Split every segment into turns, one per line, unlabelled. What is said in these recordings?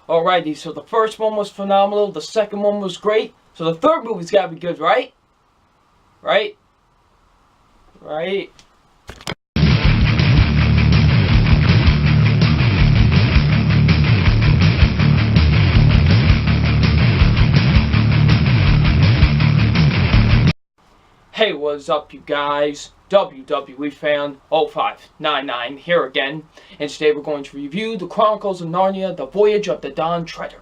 Alrighty, so the first one was phenomenal, the second one was great, so the third movie's gotta be good, right? Right? Right? Hey, what's up, you guys? WWE fan 0599 here again, and today we're going to review the Chronicles of Narnia, the Voyage of the Dawn Treader.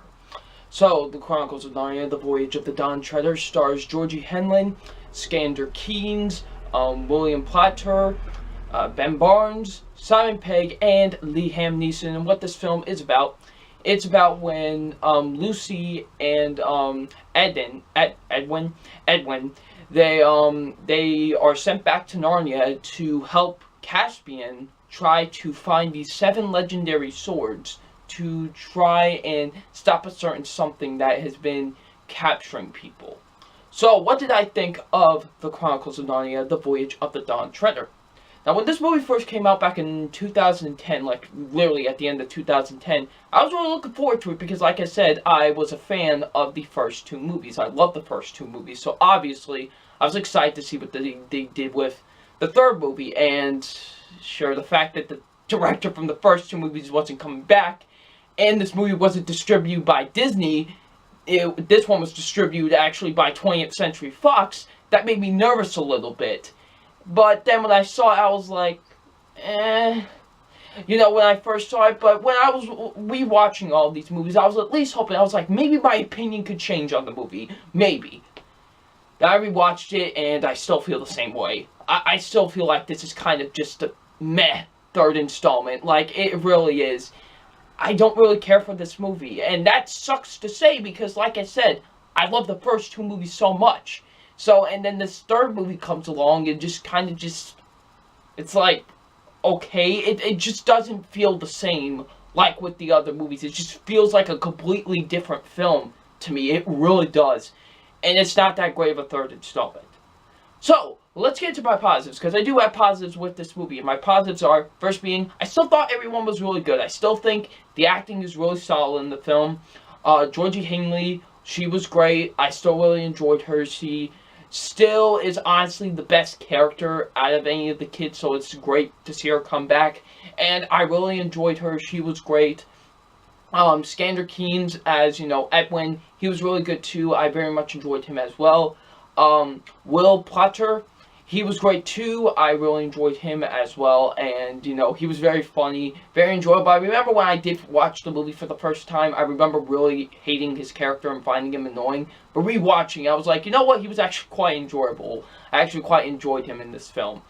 So, the Chronicles of Narnia, the Voyage of the Dawn Treader stars Georgie Henlon, Skander Keynes, William Platter, Ben Barnes, Simon Pegg, and Liam Neeson. And what this film is about, it's about when Lucy and Edwin, they are sent back to Narnia to help Caspian try to find these 7 legendary swords to try and stop a certain something that has been capturing people. So, what did I think of the Chronicles of Narnia, the Voyage of the Dawn Treader? Now, when this movie first came out back in 2010, like literally at the end of 2010, I was really looking forward to it because, like I said, I was a fan of the first 2 movies. I love the first 2 movies, so obviously I was excited to see what they did with the third movie. And sure, the fact that the director from the first 2 movies wasn't coming back, and this movie wasn't distributed by Disney, this one was distributed actually by 20th Century Fox, that made me nervous a little bit. But then when I saw it, I was like, you know, when I first saw it. But when I was rewatching all these movies, I was at least hoping, I was like, maybe my opinion could change on the movie. Maybe. I rewatched it, and I still feel the same way. I still feel like this is kind of just a meh third installment. Like, it really is. I don't really care for this movie. And that sucks to say because, like I said, I love the first 2 movies so much. So, and then this third movie comes along and just kind of it's like, okay, it just doesn't feel the same like with the other movies. It just feels like a completely different film to me. It really does. And it's not that great of a third installment. So, let's get into my positives, because I do have positives with this movie. And my positives are, first being, I still thought everyone was really good. I still think the acting is really solid in the film. Georgie Henley, she was great. I still really enjoyed her. She still is honestly the best character out of any of the kids, so it's great to see her come back. And I really enjoyed her. She was great. Skander Keynes as, you know, Edwin, he was really good too. I very much enjoyed him as well. Will Platter, he was great too. I really enjoyed him as well. And, you know, he was very funny, very enjoyable. I remember when I did watch the movie for the first time, I remember really hating his character and finding him annoying. But rewatching, I was like, you know what? He was actually quite enjoyable. I actually quite enjoyed him in this film.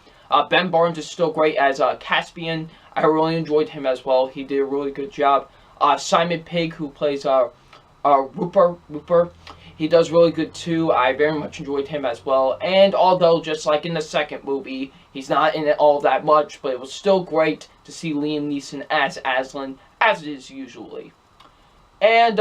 Ben Barnes is still great as Caspian. I really enjoyed him as well. He did a really good job. Simon Pegg, who plays Rupert, he does really good too. I very much enjoyed him as well. And although, just like in the second movie, he's not in it all that much, but it was still great to see Liam Neeson as Aslan, as it is usually. And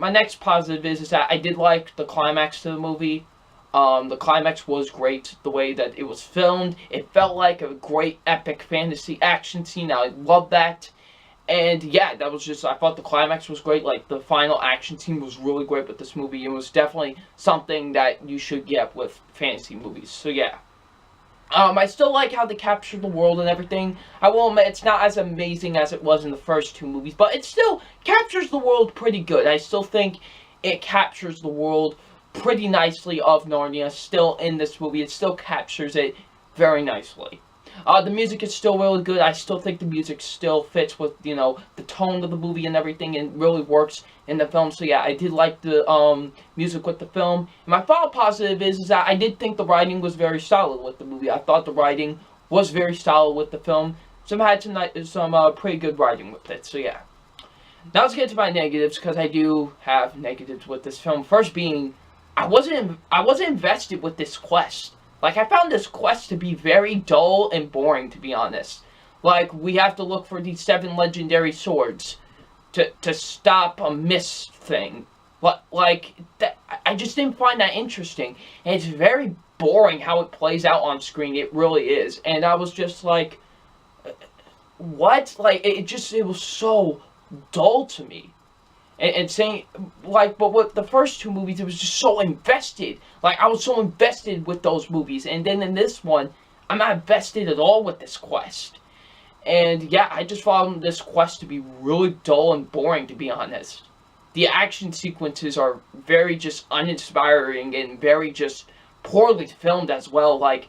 my next positive is that I did like the climax to the movie. The climax was great, the way that it was filmed. It felt like a great epic fantasy action scene. I love that. And yeah, that was just, I thought the climax was great. Like, the final action scene was really great with this movie. It was definitely something that you should get with fantasy movies. So yeah. I still like how they captured the world and everything. I will admit, it's not as amazing as it was in the first 2 movies, but it still captures the world pretty good. I still think it captures the world pretty nicely of Narnia. Still in this movie, it still captures it very nicely. The music is still really good. I still think the music still fits with, you know, the tone of the movie and everything, and really works in the film. So yeah, I did like the music with the film. And my final positive is that I did think the writing was very solid with the movie. I thought the writing was very solid with the film. Some had some pretty good writing with it. So yeah. Now let's get to my negatives, because I do have negatives with this film. First being, I wasn't invested with this quest. Like, I found this quest to be very dull and boring, to be honest. Like, we have to look for these 7 legendary swords to stop a mist thing. Like, I just didn't find that interesting. And it's very boring how it plays out on screen. It really is. And I was just like, what? Like, it was so dull to me. And saying, like, but with the first two movies, it was just so invested. Like, I was so invested with those movies. And then in this one, I'm not invested at all with this quest. And yeah, I just found this quest to be really dull and boring, to be honest. The action sequences are very just uninspiring and very just poorly filmed as well. Like,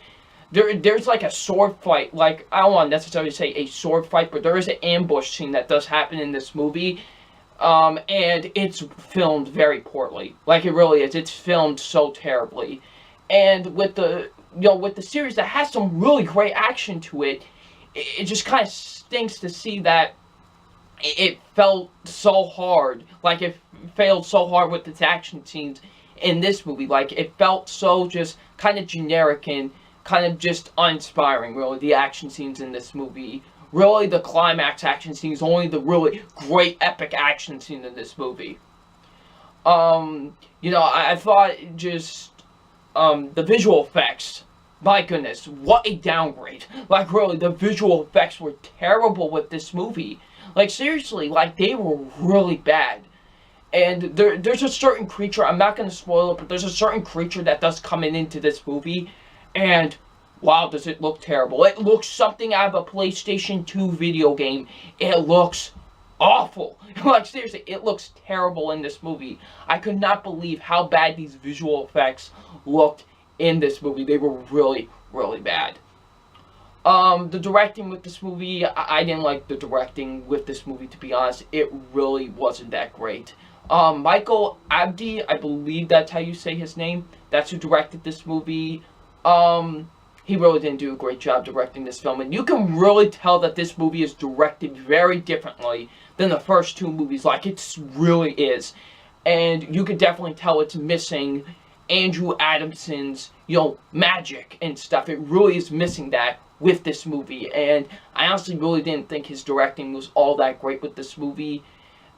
there's like a sword fight. Like, I don't want to necessarily say a sword fight, but there is an ambush scene that does happen in this movie. And it's filmed very poorly. Like, it really is. It's filmed so terribly. And with the, with the series that has some really great action to it, it just kind of stinks to see that it felt so hard. Like, it failed so hard with its action scenes in this movie. Like, it felt so just kind of generic and kind of just uninspiring, really, the action scenes in this movie. Really, the climax action scene is only the really great epic action scene in this movie. I thought just, the visual effects, my goodness, what a downgrade. Like, really, the visual effects were terrible with this movie. Like, seriously, like, they were really bad. And there's a certain creature, I'm not going to spoil it, but there's a certain creature that does come into this movie, and wow, does it look terrible. It looks something out of a PlayStation 2 video game. It looks awful. Like, seriously, it looks terrible in this movie. I could not believe how bad these visual effects looked in this movie. They were really, really bad. The directing with this movie, I didn't like the directing with this movie, to be honest. It really wasn't that great. Michael Abdi, I believe that's how you say his name. That's who directed this movie. He really didn't do a great job directing this film. And you can really tell that this movie is directed very differently than the first two movies. Like, it really is. And you can definitely tell it's missing Andrew Adamson's, magic and stuff. It really is missing that with this movie. And I honestly really didn't think his directing was all that great with this movie.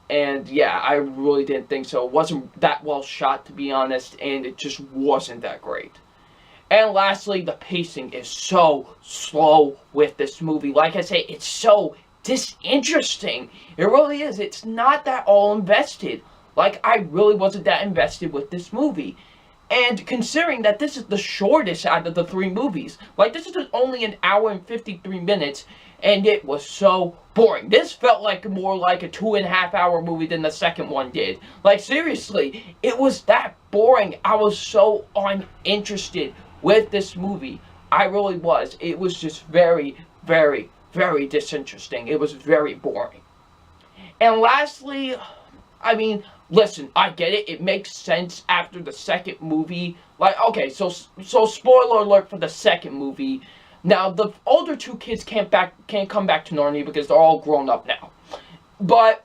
And yeah, I really didn't think so. It wasn't that well shot, to be honest. And it just wasn't that great. And lastly, the pacing is so slow with this movie. Like I say, it's so disinteresting. It really is. It's not that all invested. Like, I really wasn't that invested with this movie. And considering that this is the shortest out of the three movies, like, this is only an hour and 53 minutes, and it was so boring. This felt like more like a 2.5-hour movie than the second one did. Like, seriously, it was that boring. I was so uninterested with this movie. I really was. It was just very, very, very disinteresting. It was very boring. And lastly, I mean, listen, I get it. It makes sense after the second movie. Like, okay, so spoiler alert for the second movie. Now, the older two kids can't come back to Narnia because they're all grown up now. But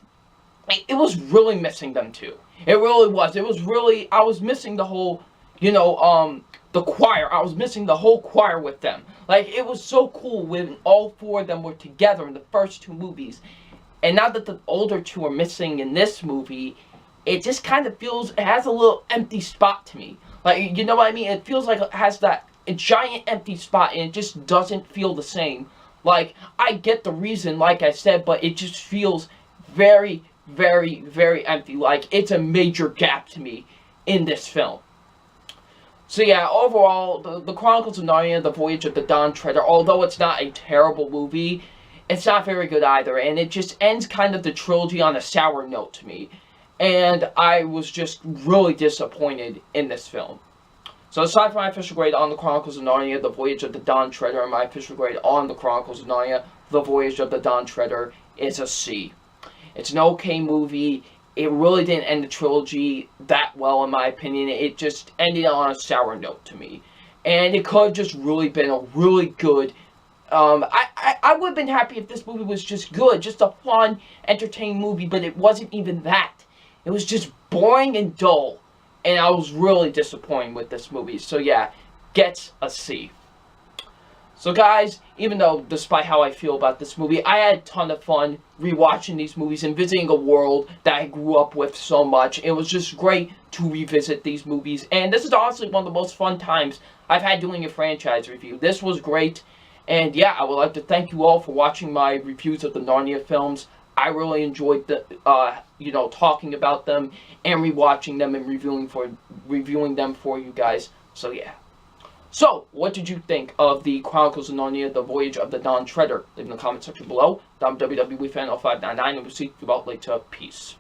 it was really missing them too. It really was. It was really, I was missing the whole, the choir. I was missing the whole choir with them. Like, it was so cool when all four of them were together in the first two movies. And now that the older two are missing in this movie, it just kind of feels, it has a little empty spot to me. Like, you know what I mean? It feels like it has that a giant empty spot, and it just doesn't feel the same. Like, I get the reason, like I said, but it just feels very, very, very empty. Like, it's a major gap to me in this film. So yeah, overall, the Chronicles of Narnia, The Voyage of the Dawn Treader, although it's not a terrible movie, it's not very good either, and it just ends kind of the trilogy on a sour note to me. And I was just really disappointed in this film. So aside from my official grade on The Chronicles of Narnia, The Voyage of the Dawn Treader, and my official grade on The Chronicles of Narnia, The Voyage of the Dawn Treader is a C. It's an okay movie. It really didn't end the trilogy that well, in my opinion. It just ended on a sour note to me. And it could have just really been a really good... I would have been happy if this movie was just good. Just a fun, entertaining movie, but it wasn't even that. It was just boring and dull. And I was really disappointed with this movie. So yeah, gets a C. So guys, even though, despite how I feel about this movie, I had a ton of fun rewatching these movies and visiting a world that I grew up with so much. It was just great to revisit these movies. And this is honestly one of the most fun times I've had doing a franchise review. This was great. And yeah, I would like to thank you all for watching my reviews of the Narnia films. I really enjoyed the talking about them and rewatching them and reviewing them for you guys. So yeah. So, what did you think of the Chronicles of Narnia, The Voyage of the Dawn Treader? Leave in the comment section below. I'm WWE Fan 0599, and we'll see you all later. Peace.